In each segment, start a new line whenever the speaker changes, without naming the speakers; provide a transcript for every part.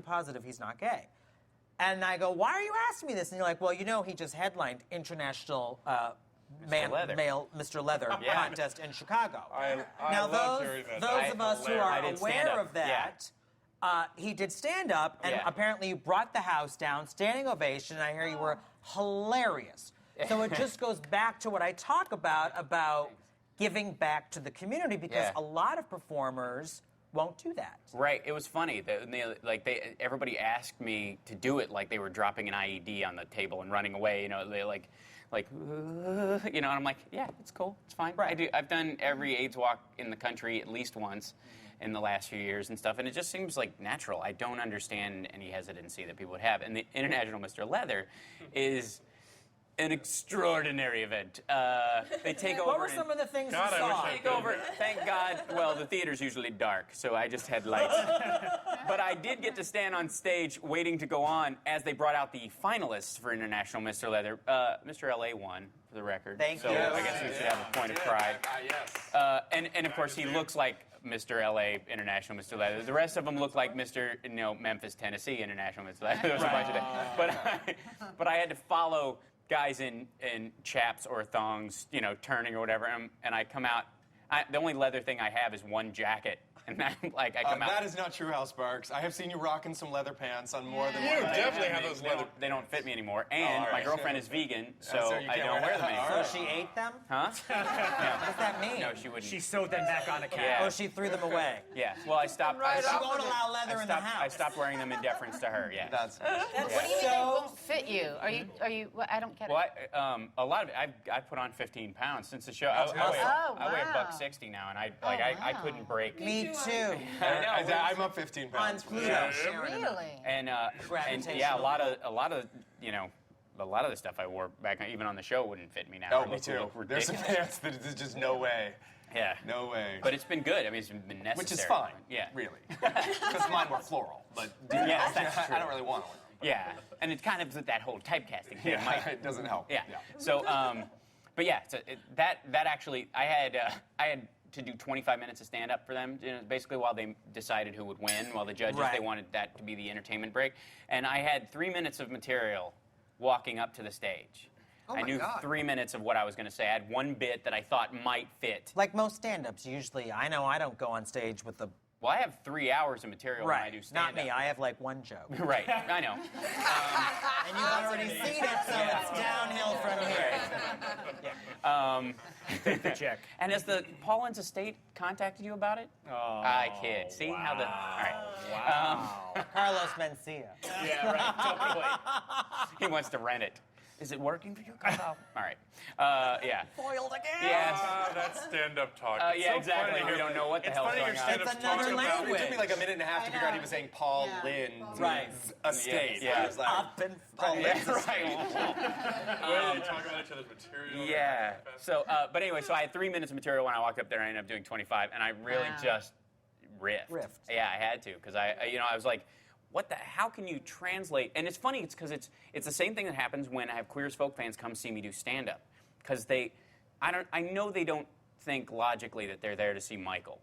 positive he's not gay. And I go, why are you asking me this? And you're like, well, you know, he just headlined International Male Mr. Leather contest in Chicago.
I love
those of us who are aware of that, he did stand up, and apparently you brought the house down, standing ovation, and I hear you were hilarious. So it just goes back to what I talk about giving back to the community, because a lot of performers won't do that.
Right. It was funny. Everybody asked me to do it like they were dropping an IED on the table and running away. You know, they and I'm like, yeah, it's cool, it's fine.
Right.
I've done every AIDS walk in the country at least once in the last few years and stuff, and it just seems like natural. I don't understand any hesitancy that people would have. And the International Mr. Leather is an extraordinary event. They take over.
What were some of the things you saw?
Take over. Thank God. Well, the theater's usually dark, so I just had lights. But I did get to stand on stage waiting to go on as they brought out the finalists for International Mr. Leather. Mr. LA won, for the record.
Thank you.
So I guess we should have a point of pride. And of course, he looks like Mr. LA International Mr. Leather. The rest of them look like Mr. Memphis, Tennessee International Mr. Leather. There was a bunch of that. But I had to follow guys in chaps or thongs, turning or whatever, and I come out. The only leather thing I have is one jacket, and I come out.
That is not true, Hal Sparks. I have seen you rocking some leather pants on more than one.
You definitely have those leather.
They don't fit me anymore, and my girlfriend is vegan, so I don't wear them anymore.
So she ate them?
Huh?
What does that mean?
No, she wouldn't.
She sewed them back on a cat.
Yeah.
Oh, she threw them away.
Yeah. Well, I stopped.
She won't allow leather in the house.
I stopped wearing them in deference to her. Yeah.
That's
What do you mean they won't fit you? Are you? Well, I don't get it.
Well, a lot of it. I put on 15 pounds since the show. I weigh $160 now, and I couldn't break.
Me too.
I'm up 15 pounds.
On Pluto,
Really?
And yeah, a lot of the stuff I wore back even on the show wouldn't fit me now.
Oh, me too. There's some pants that there's just no way.
Yeah.
No way.
But it's been good. I mean, it's been necessary.
Which is fine.
Yeah.
Really. Because mine were floral. But
yes, that's true.
I don't really want to wear them.
Yeah. And it's kind of that whole typecasting thing.
Yeah, it doesn't help.
Yeah. So, but yeah, so that actually, I had to do 25 minutes of stand-up for them, basically while they decided who would win, while the judges, they wanted that to be the entertainment break. And I had 3 minutes of material walking up to the stage. I knew 3 minutes of what I was going to say. I had one bit that I thought might fit.
Like most stand-ups, usually, I know I don't go on stage with the...
Well, I have 3 hours of material when I do stand-up.
Not me. I have like one joke.
Right. I know.
And you've already seen it, so it's downhill from here.
Take the check.
And has the Paulin's estate contacted you about it?
Oh,
I kid. See how the... All right.
Wow.
Carlos Mencia.
Yeah, right. Totally.
He wants to rent it. Is it working for you, Carlos? All right. Yeah.
Foiled again.
Yes.
That's stand-up talk.
Yeah, exactly. We don't know what the hell's going on.
It's another language.
It took me like a minute and a half to figure out he was saying Paul Lynn's estate.
Yeah.
I was like,
Up and
Paul Lynn's
Right.
Well, you talk about each other's material.
Yeah. So, but anyway, so I had 3 minutes of material when I walked up there. I ended up doing 25, and I really just riffed. Yeah, I had to, because I was like, how can you translate? And it's funny, it's because it's the same thing that happens when I have Queer as Folk fans come see me do stand-up. Because I know they don't think logically that they're there to see Michael.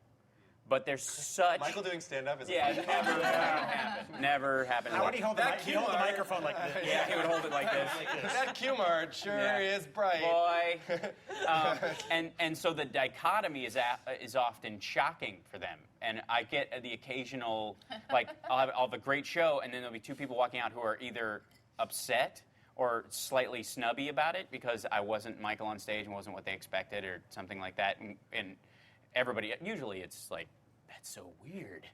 But there's such...
Michael doing stand-up is
never happened. Never happened.
How would he hold the microphone like this?
Yeah, he would hold it like this.
That Q-Mart is bright.
Boy. And so the dichotomy is often shocking for them. And I get the occasional, I'll have a great show, and then there'll be two people walking out who are either upset or slightly snubby about it because I wasn't Michael on stage and wasn't what they expected or something like that. And everybody, usually it's like, that's so weird,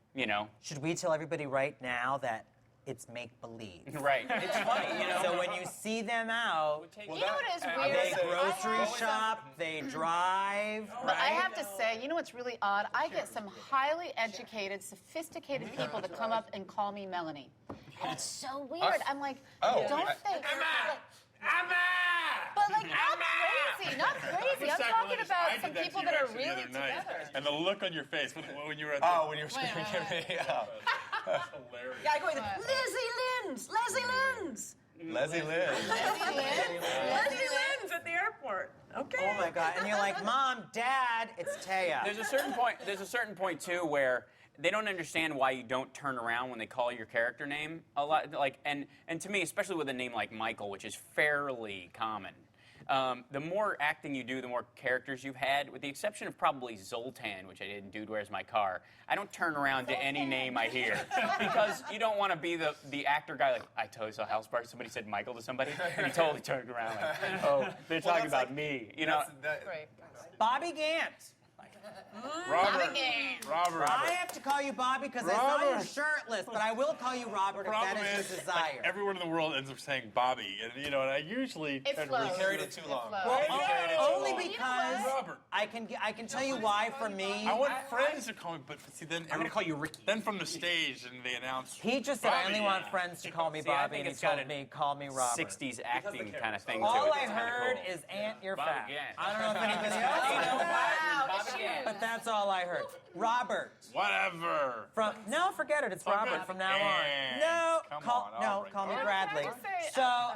Should we tell everybody right now that it's make-believe?
Right. It's funny,
So when you see them out,
You know what is weird?
they grocery shop, they drive,
But I have to say, you know what's really odd? I get some highly educated, sophisticated people that come up and call me Melanie. And it's so weird. I'm like, don't they... But not crazy. I'm talking about some people that are really together.
And the look on your face when you were at
when you were screaming at me.
That's hilarious.
Yeah, I go, Leslie Lynn's!
Leslie Lynn.
Leslie Lynn's at the airport. Okay.
Oh my God! And you're like, Mom, Dad, it's Thea.
There's a certain point too where they don't understand why you don't turn around when they call your character name a lot. Like, and to me, especially with a name like Michael, which is fairly common, the more acting you do, the more characters you've had, with the exception of probably Zoltan, which I did in Dude, Where's My Car. I don't turn around to any name I hear because you don't want to be the actor guy like, I totally saw Hal Sparks, somebody said Michael to somebody, and he totally turned around like, oh, they're talking about me. You know?
Great.
Bobby Gant.
Robert.
I have to call you Bobby because I saw you shirtless, but I will call you Robert if that is your desire.
Like, everyone in the world ends up saying Bobby, and and I usually
It flows.
Carried it too long.
Only because
Robert.
I can tell you why for me.
I want friends to call me, but see, then
I'm going to call you Ricky.
Then from the stage, and they announce.
He just said, I only
Bobby.
want friends to call me
See, I
Bobby,
think
and he
it's got
told me, call me Robert.
60s acting kind of thing to
All
it.
I
It's kinda
heard
cool.
is Aunt, you're
Bobby
fat.
Gant.
I don't know if anybody else knows,
Bobby Gant.
but that's all I heard. Robert.
Whatever.
No, forget it. It's Robert from now on.
And
No,
come on, all right.
call me
Oh,
Bradley.
can I say it?
So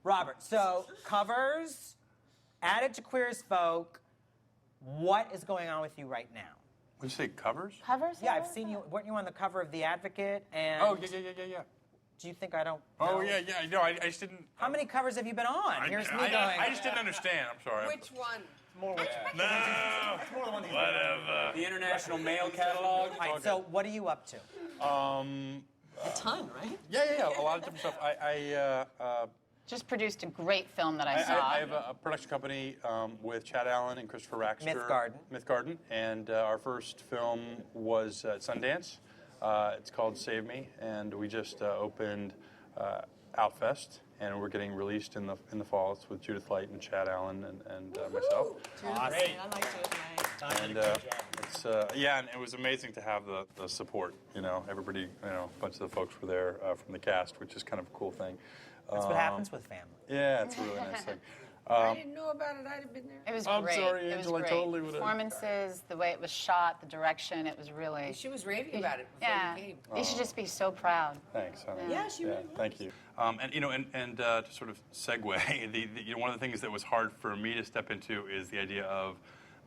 Robert. So covers, added to Queer as Folk. What is going on with you right now?
Would you say covers?
Covers?
Yeah, I've seen you. Weren't you on the cover of The Advocate? And
Oh, yeah.
do you think I don't?
Oh,
know?
yeah. No, I just didn't.
How many covers have you been on? Here's me going.
I just didn't understand. I'm sorry.
Which one?
No. Whatever.
The International Mail Catalog.
All right, so what are you up to?
A ton, right?
Yeah. A lot of different stuff. I
Just produced a great film that I saw.
I have a production company with Chad Allen and Christopher Raxter.
Myth
Garden. And our first film was at Sundance. It's called Save Me, and we just opened Outfest, and we're getting released in the fall. It's with Judith Light and Chad Allen and myself.
Awesome. I like it.
And it's and it was amazing to have the support. Everybody, a bunch of the folks were there from the cast, which is kind of a cool thing.
That's what happens with family.
Yeah, it's a really nice thing.
I didn't know about it. I'd have been there.
It was
I'm
great.
sorry,
It was
Angela, I
great.
totally would've-
Performances, the way it was shot, the direction, it was really.
She was raving about it before
Yeah.
you came.
You should just be so proud.
Thanks, honey.
Yeah, she really was.
Thank you. And to sort of segue, one of the things that was hard for me to step into is the idea of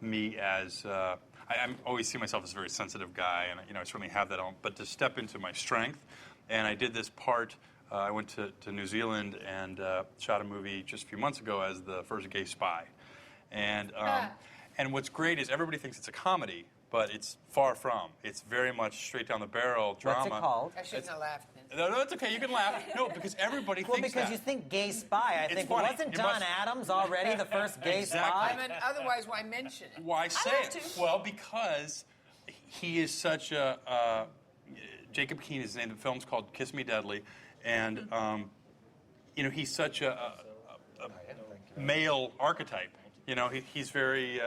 me as I always see myself as a very sensitive guy, and I certainly have that on. But to step into my strength, and I did this part. I went to New Zealand and shot a movie just a few months ago as the first gay spy, and what's great is everybody thinks it's a comedy, but it's far from. It's very much straight down the barrel drama.
What's it called?
I shouldn't have laughed.
No, it's okay. You can laugh. No, because everybody
Well,
thinks
because
that.
you think gay spy. I
It's
think,
funny.
wasn't
You
Don
must-
Adams already the first gay
Exactly.
I
spy?
mean, otherwise, why mention it?
Why say
have
it?
to.
Well, because he is such a Jacob Keane is his name. The film's called Kiss Me Deadly, and he's such a male archetype. He's very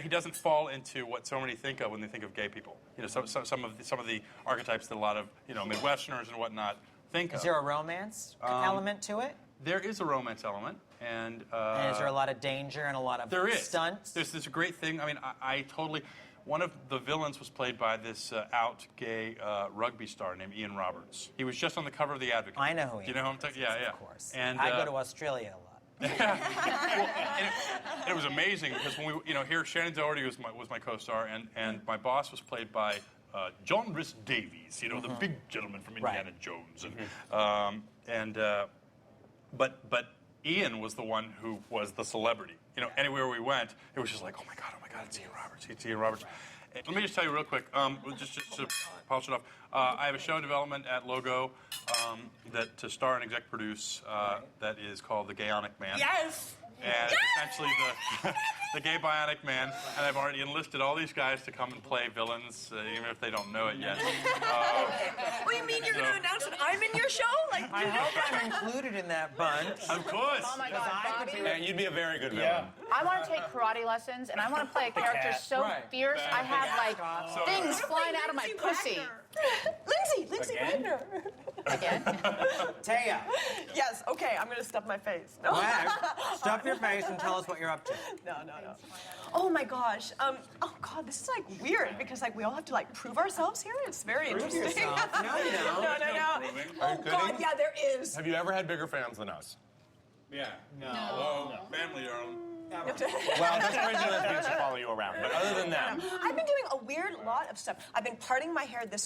he doesn't fall into what so many think of when they think of gay people. Some of the archetypes that a lot of Midwesterners and whatnot think of.
Is there a romance element to it?
There is a romance element, and
And is there a lot of danger and a lot of
there is
stunts?
There's a great thing. I mean, I totally. One of the villains was played by this out gay rugby star named Ian Roberts. He was just on the cover of The Advocate.
I know who he
Do you know who I'm talking? Yeah.
Of course.
And
I go to Australia a lot.
and it was amazing because when we, here Shannon Doherty was my co-star, and my boss was played by John Rhys Davies. The big gentleman from Indiana Jones, but Ian was the one who was the celebrity. Anywhere we went, it was just like, oh my God, it's Ian Roberts. It's Ian Roberts. Let me just tell you real quick, just to polish it off. I have a show in development at Logo that to star and exec produce that is called The Gaonic Man.
Yes!
And essentially the gay bionic man, and I've already enlisted all these guys to come and play villains, even if they don't know it yet.
What do you mean you're going to announce that I'm in your show? Like,
I hope I'm included in that bunch.
Of course.
Oh my God, Bobby.
Yeah, you'd be a very good villain.
I want to take karate lessons, and I want to play a character so fierce. I have like things flying out of my pussy.
Lindsay Wagner.
Again.
Taya,
Yes, okay, I'm going to stuff my face. No.
stuff your face and tell us what you're up to.
No. Oh my gosh. Oh God, this is like weird because like we all have to like prove ourselves here. It's very interesting.
yourself. No, you don't.
No.
Are
Oh
you
God,
kidding?
yeah, there is.
Have you ever had bigger fans than us?
Yeah. No. Hello, family, darling.
Well, that's crazy lesbians to follow you around. But other than that,
I've been doing a weird lot of stuff. I've been parting my hair this